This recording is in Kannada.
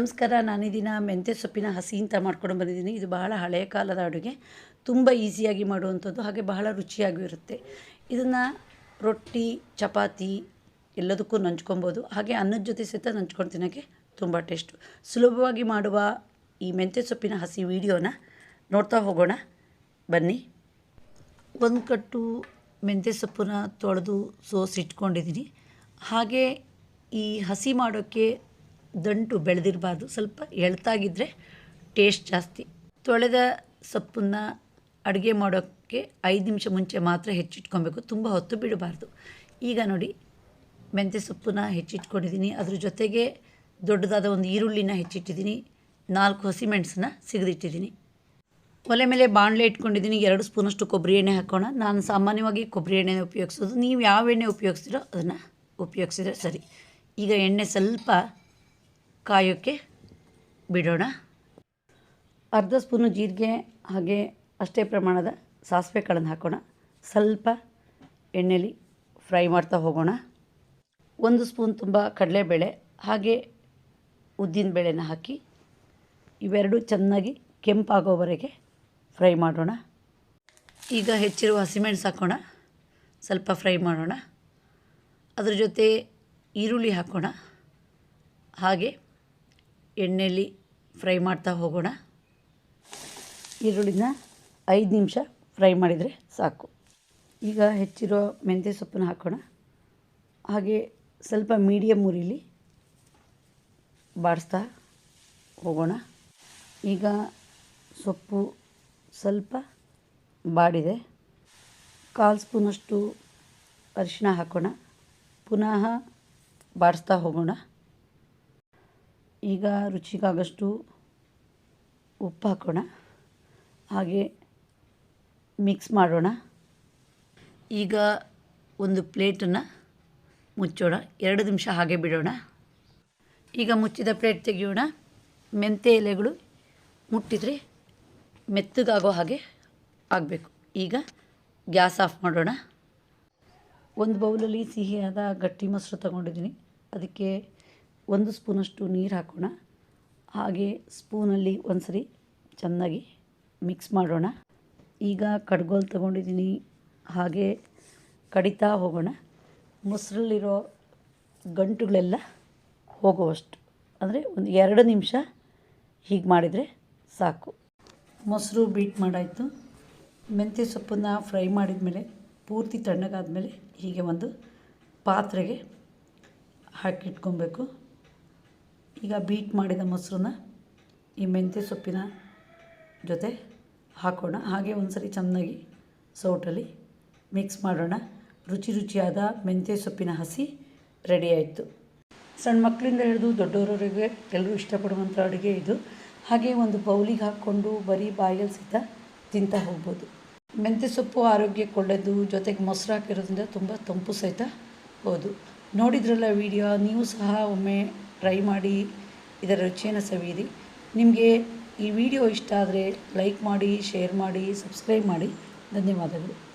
ನಮಸ್ಕಾರ. ನಾನಿದಿನ ಮೆಂತ್ಯ ಸೊಪ್ಪಿನ ಹಸಿ ಅಂತ ಮಾಡ್ಕೊಂಡು ಬಂದಿದ್ದೀನಿ. ಇದು ಬಹಳ ಹಳೆಯ ಕಾಲದ ಅಡುಗೆ, ತುಂಬ ಈಸಿಯಾಗಿ ಮಾಡುವಂಥದ್ದು, ಹಾಗೆ ಬಹಳ ರುಚಿಯಾಗೂ ಇರುತ್ತೆ. ಇದನ್ನು ರೊಟ್ಟಿ, ಚಪಾತಿ ಎಲ್ಲದಕ್ಕೂ ನಂಚ್ಕೊಬೋದು, ಹಾಗೆ ಅನ್ನದ ಜೊತೆ ಸಹಿತ ನಂಚ್ಕೊಂಡು ತಿನ್ನೋಕ್ಕೆ ತುಂಬ ಟೇಸ್ಟು. ಸುಲಭವಾಗಿ ಮಾಡುವ ಈ ಮೆಂತ್ಯ ಸೊಪ್ಪಿನ ಹಸಿ ವಿಡಿಯೋನ ನೋಡ್ತಾ ಹೋಗೋಣ ಬನ್ನಿ. ಒಂದು ಕಟ್ಟು ಮೆಂತ್ಯ ಸೊಪ್ಪನ್ನ ತೊಳೆದು ಸೋಸಿಟ್ಕೊಂಡಿದ್ದೀನಿ. ಹಾಗೆ ಈ ಹಸಿ ಮಾಡೋಕ್ಕೆ ದಂಟು ಬೆಳೆದಿರಬಾರ್ದು, ಸ್ವಲ್ಪ ಎಳ್ತಾಗಿದ್ದರೆ ಟೇಸ್ಟ್ ಜಾಸ್ತಿ. ತೊಳೆದ ಸೊಪ್ಪನ್ನು ಅಡುಗೆ ಮಾಡೋಕ್ಕೆ 5 ನಿಮಿಷ ಮುಂಚೆ ಮಾತ್ರ ಹೆಚ್ಚಿಟ್ಕೊಬೇಕು, ತುಂಬ ಹೊತ್ತು ಬಿಡಬಾರ್ದು. ಈಗ ನೋಡಿ, ಮೆಂತ್ಯ ಸೊಪ್ಪನ್ನ ಹೆಚ್ಚಿಟ್ಕೊಂಡಿದ್ದೀನಿ. ಅದ್ರ ಜೊತೆಗೆ ದೊಡ್ಡದಾದ ಒಂದು ಈರುಳ್ಳಿನ ಹೆಚ್ಚಿಟ್ಟಿದ್ದೀನಿ, 4 ಹಸಿಮೆಣಸನ್ನ ಸಿಗದಿಟ್ಟಿದ್ದೀನಿ. ಒಲೆ ಮೇಲೆ ಬಾಣಲೆ ಇಟ್ಕೊಂಡಿದ್ದೀನಿ. 2 ಸ್ಪೂನಷ್ಟು ಕೊಬ್ಬರಿ ಎಣ್ಣೆ ಹಾಕೋಣ. ನಾನು ಸಾಮಾನ್ಯವಾಗಿ ಕೊಬ್ಬರಿ ಎಣ್ಣೆನ ಉಪಯೋಗಿಸೋದು, ನೀವು ಯಾವ ಎಣ್ಣೆ ಉಪಯೋಗಿಸ್ತೀರೋ ಅದನ್ನು ಉಪಯೋಗಿಸಿದ್ರೆ ಸರಿ. ಈಗ ಎಣ್ಣೆ ಸ್ವಲ್ಪ ಕಾಯೋಕ್ಕೆ ಬಿಡೋಣ. ಅರ್ಧ ಸ್ಪೂನು ಜೀರಿಗೆ, ಹಾಗೆ ಅಷ್ಟೇ ಪ್ರಮಾಣದ ಸಾಸಿವೆ ಕಾಳನ್ನು ಹಾಕೋಣ. ಸ್ವಲ್ಪ ಎಣ್ಣೆಲಿ ಫ್ರೈ ಮಾಡ್ತಾ ಹೋಗೋಣ. 1 ಸ್ಪೂನ್ ತುಂಬ ಕಡಲೆಬೇಳೆ, ಹಾಗೆ ಉದ್ದಿನ ಬೇಳೆನ ಹಾಕಿ ಇವೆರಡು ಚೆನ್ನಾಗಿ ಕೆಂಪಾಗೋವರೆಗೆ ಫ್ರೈ ಮಾಡೋಣ. ಈಗ ಹೆಚ್ಚಿರುವ ಹಸಿಮೆಣಸು ಹಾಕೋಣ, ಸ್ವಲ್ಪ ಫ್ರೈ ಮಾಡೋಣ. ಅದ್ರ ಜೊತೆ ಈರುಳ್ಳಿ ಹಾಕೋಣ, ಹಾಗೆ ಎಣ್ಣೆಯಲ್ಲಿ ಫ್ರೈ ಮಾಡ್ತಾ ಹೋಗೋಣ. ಈರುಳ್ಳಿನ 5 ನಿಮಿಷ ಫ್ರೈ ಮಾಡಿದರೆ ಸಾಕು. ಈಗ ಹೆಚ್ಚಿರೋ ಮೆಂತ್ಯ ಸೊಪ್ಪನ್ನು ಹಾಕೋಣ, ಹಾಗೆ ಸ್ವಲ್ಪ ಮೀಡಿಯಮ್ ಉರಿಲಿ ಬಾಡಿಸ್ತಾ ಹೋಗೋಣ. ಈಗ ಸೊಪ್ಪು ಸ್ವಲ್ಪ ಬಾಡಿದೆ. 1/4 ಸ್ಪೂನಷ್ಟು ಅರಿಶಿನ ಹಾಕೋಣ, ಪುನಃ ಬಾಡಿಸ್ತಾ ಹೋಗೋಣ. ಈಗ ರುಚಿಗಾಗಷ್ಟು ಉಪ್ಪು ಹಾಕೋಣ, ಹಾಗೆ ಮಿಕ್ಸ್ ಮಾಡೋಣ. ಈಗ ಒಂದು ಪ್ಲೇಟನ್ನು ಮುಚ್ಚೋಣ, 2 ನಿಮಿಷ ಹಾಗೆ ಬಿಡೋಣ. ಈಗ ಮುಚ್ಚಿದ ಪ್ಲೇಟ್ ತೆಗೆಯೋಣ. ಮೆಂತ್ಯ ಎಲೆಗಳು ಮುಟ್ಟಿದರೆ ಮೆತ್ತಗಾಗೋ ಹಾಗೆ ಆಗಬೇಕು. ಈಗ ಗ್ಯಾಸ್ ಆಫ್ ಮಾಡೋಣ. ಒಂದು ಬೌಲಲ್ಲಿ ಸಿಹಿಯಾದ ಗಟ್ಟಿ ಮೊಸರು ತಗೊಂಡಿದ್ದೀನಿ. ಅದಕ್ಕೆ 1 ಸ್ಪೂನಷ್ಟು ನೀರು ಹಾಕೋಣ, ಹಾಗೆ ಸ್ಪೂನಲ್ಲಿ ಒಂದು ಸರಿ ಚೆನ್ನಾಗಿ ಮಿಕ್ಸ್ ಮಾಡೋಣ. ಈಗ ಕಡ್ಗೋಲು ತಗೊಂಡಿದ್ದೀನಿ, ಹಾಗೆ ಕಡಿತಾ ಹೋಗೋಣ. ಮೊಸರಲ್ಲಿರೋ ಗಂಟುಗಳೆಲ್ಲ ಹೋಗುವಷ್ಟು, ಅಂದರೆ ಒಂದು 2 ನಿಮಿಷ ಹೀಗೆ ಮಾಡಿದರೆ ಸಾಕು. ಮೊಸರು ಬೀಟ್ ಮಾಡಾಯಿತು. ಮೆಂತ್ಯ ಸೊಪ್ಪನ್ನು ಫ್ರೈ ಮಾಡಿದ ಮೇಲೆ ಪೂರ್ತಿ ತಣ್ಣಗಾದ್ಮೇಲೆ ಹೀಗೆ ಒಂದು ಪಾತ್ರೆಗೆ ಹಾಕಿಟ್ಕೊಬೇಕು. ಈಗ ಬೀಟ್ ಮಾಡಿದ ಮೊಸರನ್ನ ಈ ಮೆಂತ್ಯ ಸೊಪ್ಪಿನ ಜೊತೆ ಹಾಕೋಣ, ಹಾಗೆ ಒಂದು ಸರಿ ಚೆನ್ನಾಗಿ ಸೌಟಲ್ಲಿ ಮಿಕ್ಸ್ ಮಾಡೋಣ. ರುಚಿಯಾದ ಮೆಂತ್ಯ ಸೊಪ್ಪಿನ ಹಸಿ ರೆಡಿ ಆಯಿತು. ಸಣ್ಣ ಮಕ್ಕಳಿಂದ ಹಿಡಿದು ದೊಡ್ಡವರವರೆಗೆ ಎಲ್ಲರೂ ಇಷ್ಟಪಡುವಂಥ ಅಡುಗೆ ಇದು. ಹಾಗೆ ಒಂದು ಬೌಲಿಗೆ ಹಾಕ್ಕೊಂಡು ಬರೀ ಬಾಯಲ್ಲಿ ಸಹಿತ ತಿಂತಾ ಹೋಗ್ಬೋದು. ಮೆಂತ್ಯ ಸೊಪ್ಪು ಆರೋಗ್ಯಕ್ಕೆ ಒಳ್ಳೆಯದು, ಜೊತೆಗೆ ಮೊಸರು ಹಾಕಿರೋದ್ರಿಂದ ತುಂಬ ತಂಪು ಸಹಿತ ಹೌದು. ನೋಡಿದ್ರಲ್ಲ ವಿಡಿಯೋ, ನೀವು ಸಹ ಒಮ್ಮೆ ಟ್ರೈ ಮಾಡಿ ಇದರ ರುಚಿಯನ್ನು ಸವಿಯಿರಿ. ನಿಮಗೆ ಈ ವಿಡಿಯೋ ಇಷ್ಟ ಆದರೆ ಲೈಕ್ ಮಾಡಿ, ಶೇರ್ ಮಾಡಿ, ಸಬ್ಸ್ಕ್ರೈಬ್ ಮಾಡಿ. ಧನ್ಯವಾದಗಳು.